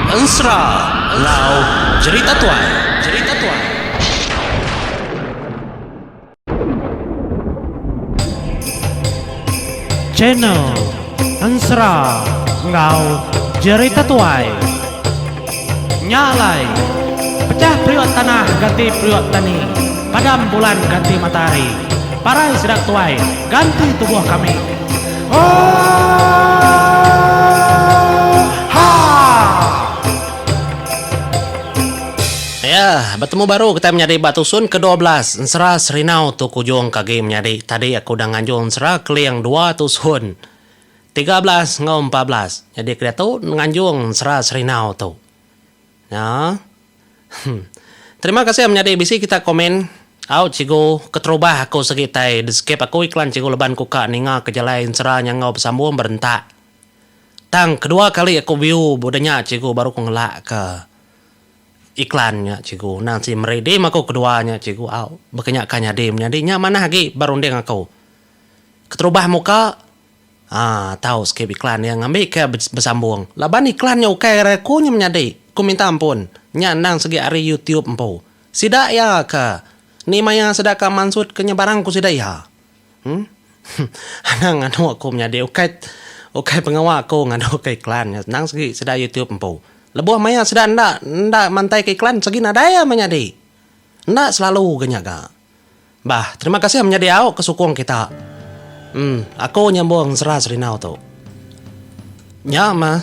Ensra Lau Cerita Tuai. Cerita Tuai. Channel Ensra Ngau Cerita Tuai. Nyalai pecah priok tanah ganti priok tani, padam bulan ganti matahari, parai sedang tuai ganti tubuh kami. Ya, bertemu baru kita menjadi Batusun ke-12. Ensra Serinau tu kujung kage menjadi. Tadi aku dah nganjung Ensra keliang 2 tusun 13 ngau 14. Jadi kita tu nganjung Ensra Serinau tu. Ya. Terima kasih menjadi bisi kita komen. Out cigu keterubah aku segitai. Skip aku iklan cigu leban kuka ninga kejalai Ensra yang ngau bersambung berentak. Tang kedua kali aku view budanya cigu baru ku ngelak ke iklannya cigu nang si meredim aku keduanya cigu au berkenyakannya demnya dia mana lagi barunding aku keterubah muka tahu skip iklan yang ngambil ke bersambung laban iklannya ukai rekunya menyadi ku minta ampun nang segi hari YouTube empo sidak ya ke ni maya sedaka mansud kenyebarang ku sidak ya anang aku menyadi ukai pengawal aku ngadu ke iklannya nang segi sidak YouTube empo lebuh maya sudah ndak mantai ke iklan segi nadaya menyadi. Ndak selalu genyaga. Bah, terima kasih menyadi awak kesukung kita. Aku nyambung Ensra Serinau tu. Nya mah.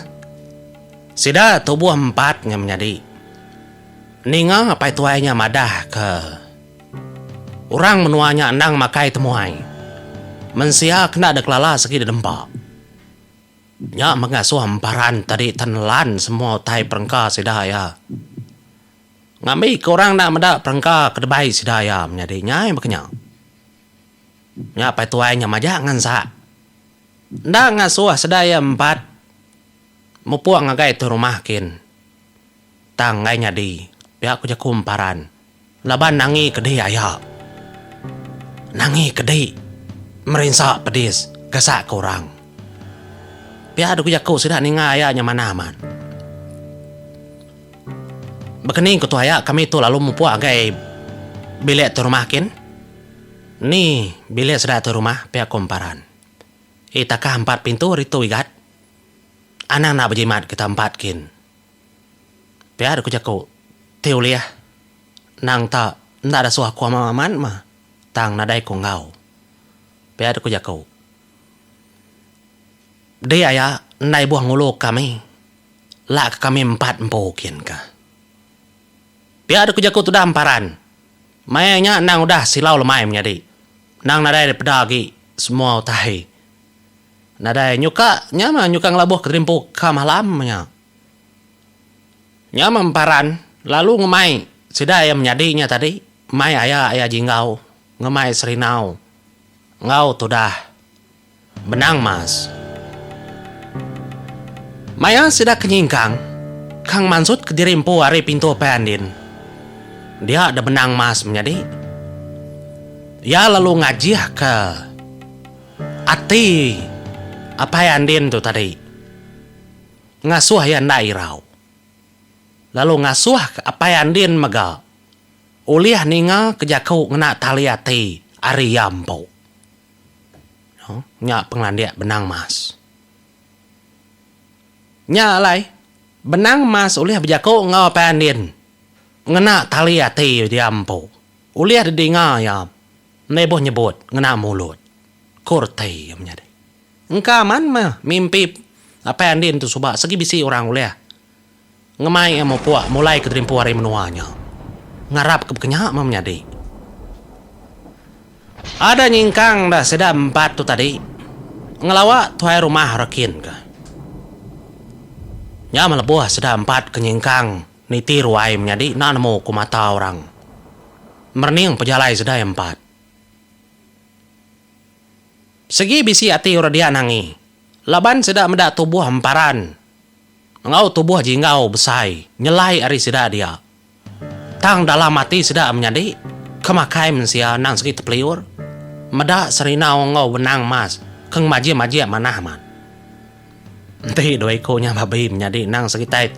Sida tubuh 4 nya menyadi. Ninga apa itu ayahnya madah ke. Orang menuanya endang makai temuai. Mensia kena ada kelala segi dempak. Ya mengasuh hamparan tadi tenelan semua tai perengka sidaya. Ngambil ke orang nak mendak perengka kedebai sidaya menyadinya yang berkenyak. Ya apa itu ayahnya majak ngansa. Ndak ngasuh sedaya 4. Mupuak ngagai tu rumah kin. Tangai nyadi. Pihak ku jaku hamparan. Laban nangi kedai ayah. Nangi kedai. Merinsak pedis. Gasak ke orang. Pihak ada kujaku sudah ninga ayahnya mana aman. Bekening ketua ayah kami tu lalu mempuak agai bilik tu rumah kin. Ni bilik sudah tu rumah pihak kumparan. Itakah 4 pintu ritu igat. Anak nak berjimat kita 4 kin. Pihak ada kujaku. Teuliah. Nang tak ada suah kuah aman mah. Tang nadai ku ngau. Pihak ada kujaku. Dia ya, nai buah nguluk kami. Lak kami 4 empokin ka. Biar aku jago tu dah hamparan. Mayanya nang udah silau lemai menyadi. Nang nadai pedagi semua tahi. Nadai nyuka, nyama nyuka ngelabuh keterimpuk ka malamnya. Nyama hamparan, lalu ngemai. Sida yang menyadinya tadi. Mai ayah jingau. Ngemai Serinau. Ngau tu dah. Benang mas. Maya sudah kenyingkang. Kang mansud ke dirimpu hari pintu pandin. Dia ada benang mas menjadi. Ya lalu ngajih ke ati apa yang andin tu tadi. Ngasuh yang dairau. Lalu ngasuh apa yang andin mega. Uliah ninga kejaku ngena tali ati ari yampo. Nyak penglandia benang mas. Nya alai benang mas uliah berjako ngau pandin ngena tali ati diampo uliah didinga ya neboh nyebut ngena mulut kurtai menyadi engkaman mah mimpi apa andin tu subak segi bisi orang uliah ngemai emo puak mulai keterimpu hari menuanya ngarap kekenyak mah menyadi ada nyingkang dah sedap 4 tu tadi ngelawak tuai rumah rekin ka. Ya melebuh sudah 4 kenyingkang niti ruai menyadi nak nemu ku mata orang. Merning pejalai sudah 4. Segi bisi ati uradia nangi. Laban sudah mendak tubuh hamparan. Ngau tubuh jingau besai. Nyelai ari sudah dia. Tang dalam mati sudah menyadi. Kemakai mensia nang segi tepliur. Medak Serinau ngau benang mas. Keng maji manah man. Nanti doi ko nya babi menjadi nang sekitai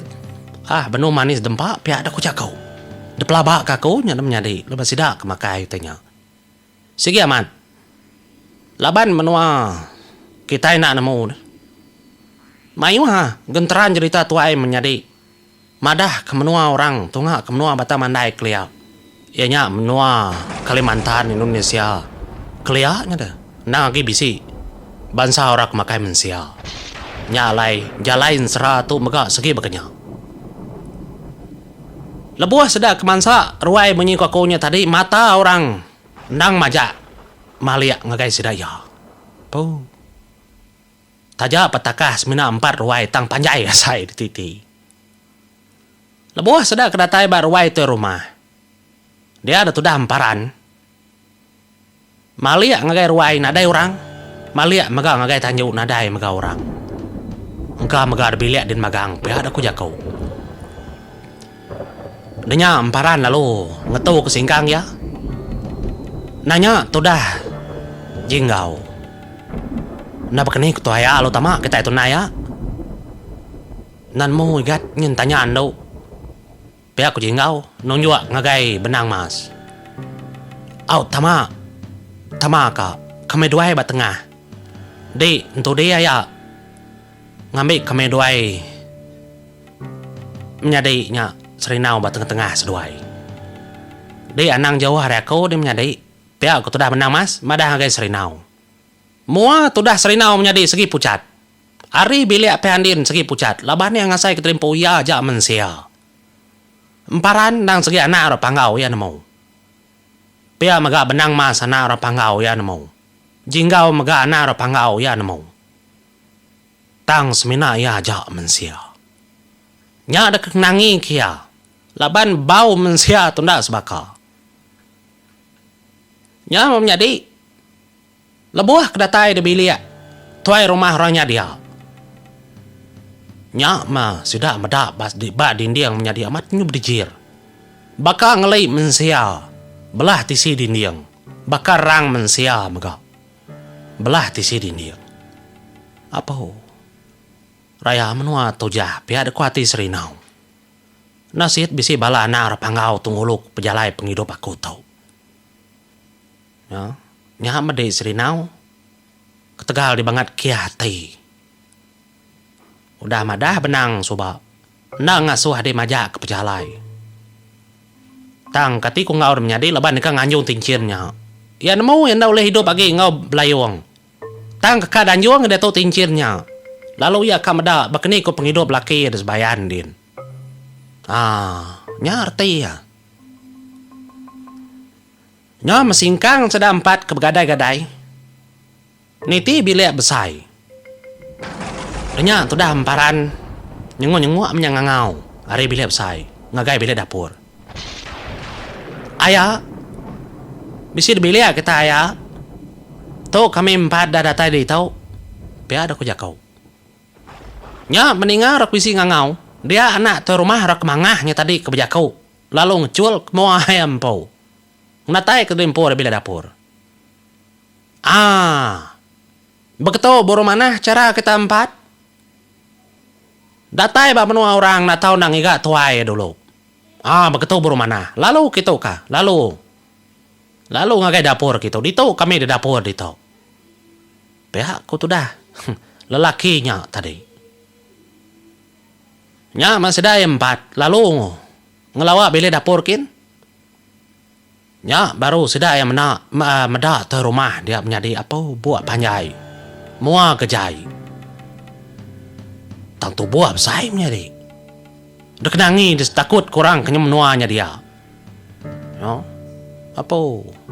Benu manis dempak pihak dah ku cakau. De pelabak kaku nya menjadi lepas sidak kemakai tanya. Sigi aman. Laban menua kita nak nemu. Mayu genteran cerita tuai menjadi madah ke menua orang tunga ke menua Batam Mandai kelia. Ianya menua Kalimantan Indonesia. Kelia nya dah. Nang lagi bisi. Bangsa orang kemakai mensia. Nyalai jalain serah tu mega segi begenya. Lebuah sedak kemansa ruai bunyi kakunya tadi mata orang nang majak maliak ngagai sidaya. Po. Taja petakah semina 4 ruai tang panjai asai di titi. Lebuah sedak kedatai bar ruai tu rumah. Dia ada tudah hamparan. Maliak ngagai ruai nadai orang. Maliak mega ngagai tanjuk nadai mega orang. Engkau mega biliak din magang pihak aku jakau. Denya emparan lalu ngetu ke singkang ya. Nanya tu dah jinggau. Na bakani ketua ya lo tama kita itu naya. Nan mau igat nyen tanya ando. Pihak ku jinggau nunjuk ngagai benang mas. Au tama ka kami duai ba tengah. Di entu dia ya. Ngambil kami duai menyadai nya Serinau ba tengah-tengah seduai. Dia anang jauh hari aku dia menyadai. Pihak aku tu dah menang mas. Madah ngagai Serinau. Mua tu dah Serinau menyadai segi pucat. Ari bilik pehandin segi pucat. Laban yang ngasai keterimpu ya aja mensia. Emparan nang segi anak orang panggau ya nemu. Pihak mega benang mas anak orang panggau ya nemu. Jinggau mega anak orang panggau ya nemu. Tang semina ya aja mensia. Nya ada kenangi kia. Laban bau mensia tunda sebaka. Nya menjadi lebuah kedatai de bilik. Tuai rumah orangnya dia. Nya ma sudah medak bas di ba dinding menjadi amat nyub dijir. Baka ngelai mensia. Belah tisi dinding. Baka rang mensia mega. Belah tisi dinding. Apa ho? Raya menua tojah pihak de kuati Serinau. Nasit bisi bala anak panggau tungguluk pejalai penghidup aku tau. Ya, nya mede Serinau ketegal di bangat kiati. Udah madah benang soba. Nang ngasuh ade majak ke pejalai. Tang kati ku ngau menyadi leban ka nganjung tincirnya. Ya nemu yang dah boleh hidup lagi ngau belayung. Tang ka danjung ada tu tincirnya. Lalu ia kamada bakni ko penghidup laki ada sebayan din. Nyarti ya. Nya mesingkang sedang 4 ke begadai-gadai. Niti bilik besai. Nya tu dah emparan. Nyengu-nyengu menyangangau. Hari bilik besai. Ngagai bilik dapur. Ayah. Bisi di bilik kita ayah. Tu kami 4 dah datang di tau. Pia ada ku jakau. Nya meninggal rak bisi ngangau. Dia anak tu rumah rak mangahnya tadi ke bejakau. Lalu ngecul mau ayam pau. Natai ke dempo bila dapur. Begitu boro mana cara kita 4? Datai ba menua orang na tahu nang iga tuai dulu. Begitu boro mana. Lalu kita ka. Lalu ngagai dapur kita. Dito kami di dapur dito. Pihak ku tu dah. Lelakinya tadi. Nya masih dah 4. Lalu ngelawa bilik dapur kin. Nya baru sudah yang meda ke rumah dia menjadi apa buat panjai. Mua kejai. Tang tu buat besai menjadi. Dia kenangi dia takut kurang kenyam menuanya dia. No. Apa?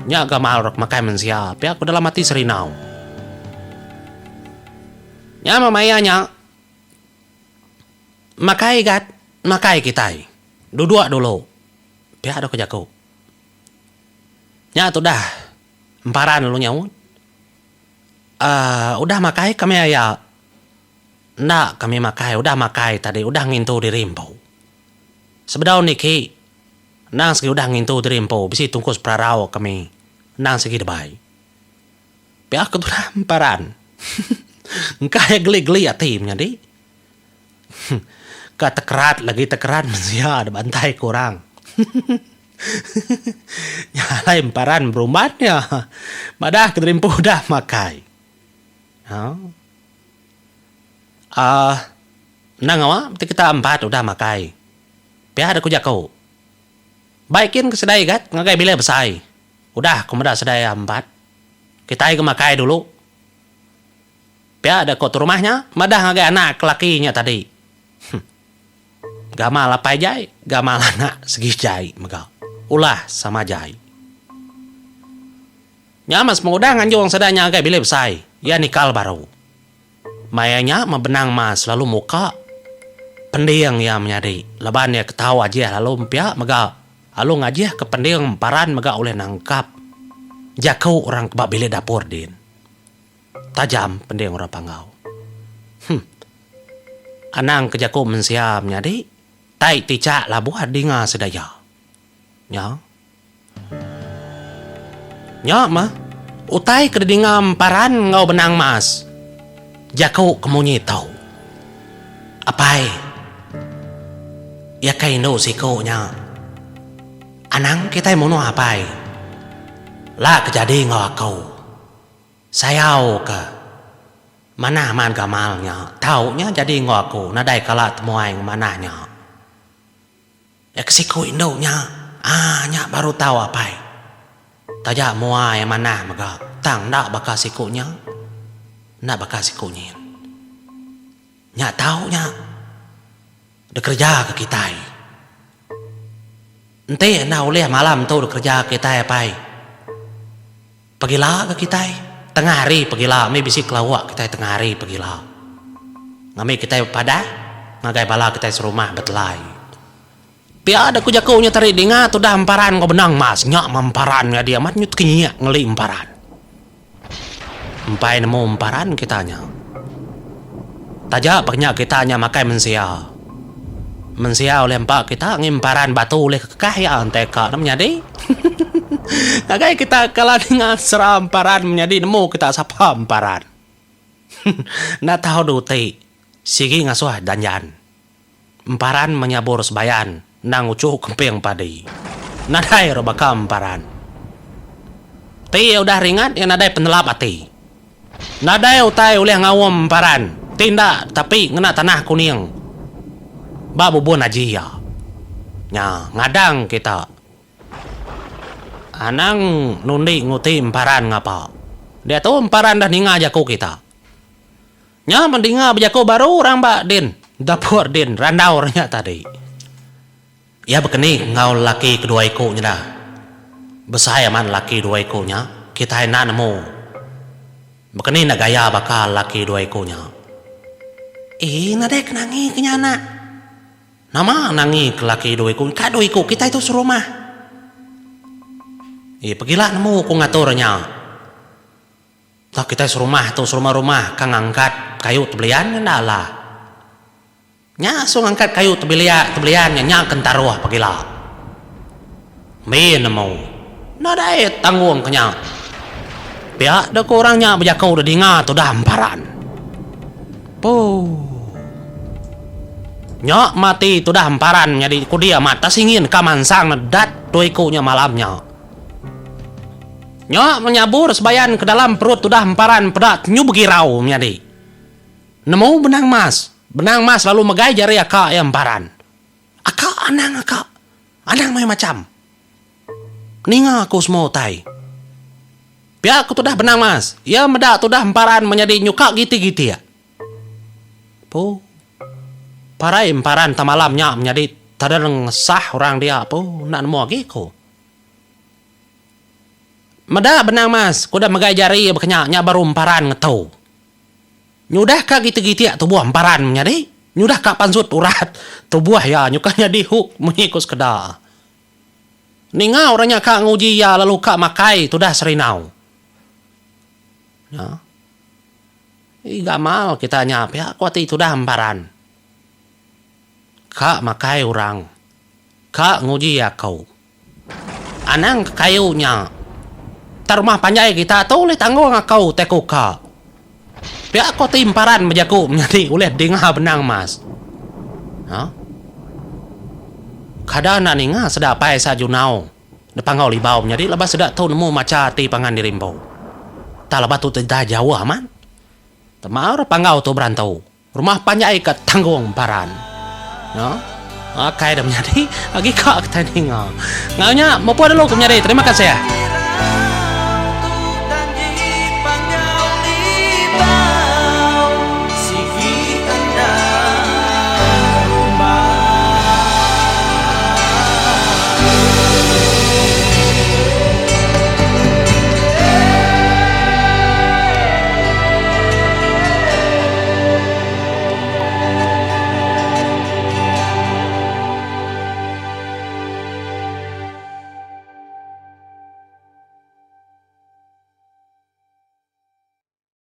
Nya gamal rak makai mensia. Pihak udah mati Serinau. Nya mamayanya makai kitai. Duduk dulu. Pihak ada kejaku. Nya tu dah emparan dulu nyaut. Udah makai kami ayah. Ndak kami makai. Udah makai tadi. Udah ngintu di rimpo. Sebedau niki. Nang segi udah ngintu di rimpo. Bisi tungkus prarau kami. Nang segi debai. Pihak tu dah emparan. Engkau geli-geli hati menjadi. Ketekerat lagi tekerat manusia ada bantai kurang. Nyala imparan berumatnya. Madah keterimpu dah makai. Nang awa, kita 4 udah makai. Pia ada kuja kau. Baikin ke sedai gat, ngagai bila besai. Udah, kau mudah sedai 4. Kita ke makai dulu. Pia ada kau tu rumahnya, madah ngagai anak lakinya tadi. Gamal apa jai, gamal anak segi jai megau. Ulah sama jai. Nyamas mudah nganjong sedanya ngagai bila besai. Ya nikal baru. Mayanya membenang mas lalu muka pendiang ya menyadi leban ya ketawa aja lalu pia mega lalu ngajih ke pendiang paran mega oleh nangkap jakau orang kebak bile dapur din tajam pendiang orang pangau anang ke jakau mensia menyadi tai ticak labu hadinga sedaya nya mah utai kedingam paran ngau benang mas jakau kemunyi tahu apai ya kay no siko nya anang kita mau no apai la kejadi ngau sayau ke mana man gamalnya taunya jadi ngau nadai kala temuai mananya ya kesiko indo nya nya baru tahu apai tajak muai mana maga tang dak bakal sikonya nak bakal sikonya nya tahu nya udah kerja ke kita ente na oleh malam tu udah kerja ke kita apa pagila ke kita tengah hari pagila may bisik lawak kita tengah hari pagila ngami kita pada ngagai bala kita serumah betlai pia ada ku jakau nya tarik dinga tu dah emparan ko benang mas nya memparan ya dia mat nyut kinyak ngeli emparan empai nemu emparan kitanya tajak paknya kitanya makai mensia oleh empak kita ngimparan batu oleh kekah ya anteka namanya deh. Kagai kita kalah dengan seramparan menjadi nemu kita sapa emparan. Nak tahu duti sigi ngasuh danjan. Emparan menyabur sebayan nang ucuh kempeng padi. Nadai robaka emparan. Ti udah ringat yang nadai penelap ati. Nadai utai oleh ngawam emparan. Tindak tapi ngena tanah kuning. Babu buan aji ya. Nya ngadang kita. Anang nundi nguti emparan ngapa. Dia tu emparan dah ninga jako kita. Nya mendinga bejako baru orang mbak din. Dapur din randaurnya tadi. Ya begini ngau laki kedua ikunya dah. Besaya man laki dua ikunya. Kita enak nemu. Begini nak gaya bakal laki dua ikunya. Nadek nangi kenyana. Nama nangi ke laki doiku. Kak doiku kita itu serumah. Pergilah nemu ku ngaturnya. Tak kita serumah tu serumah-rumah kang angkat kayu tebelian lah. Nya so angkat kayu tebelian nya kentaruah pergilah. Min nemu. Nadai tanggung kenya. Pihak dah korangnya berjakau dah dengar tu dah emparan. Nyok mati tu dah emparan jadi ku dia mata singin kamansang nedat doikunya malamnya. Nyok menyabur sebayan ke dalam perut tu dah emparan pedat nyu begirau menjadi. Nemu benang mas lalu megai jari akak yang emparan. Akak anang main macam. Ninga aku semua tai. Pihak aku tu dah benang mas. Ya medak tu dah emparan menjadi nyukak giti-giti ya. Para emparan tamalamnya menjadi tadang sah orang dia nak nemu lagi ko. Meda benang mas, kuda megai jari berkenyaknya baru emparan ngetau. Nyudah ka gitu-gitu ya tubuh emparan menjadi. Nyudah ka pansut urat tubuh ya nyukanya dihuk mengikus keda. Ninga orangnya ka nguji ya lalu ka makai tu dah serinau. Ya. Gamal kita nyap ya kuat itu dah emparan. Kak makai orang. Kak nguji ya kau. Anang kayunya. Tarumah panjai kita tu oleh tanggung kau teko ka. Pihak kau timparan menjaku menjadi oleh dengar benang mas. Ha? Kada na ni nga sada pai sa junau. Depangau libau jadi lepas seda tau nemu maca ti pangan di rimbau. Ta lepas tu dah jauh aman. Temar pangau tu berantau. Rumah panjai ke tanggung paran. Ya. Akai dah menjadi agi kak tani nga. Ngaunya mau dulu menjadi. Terima kasih ya.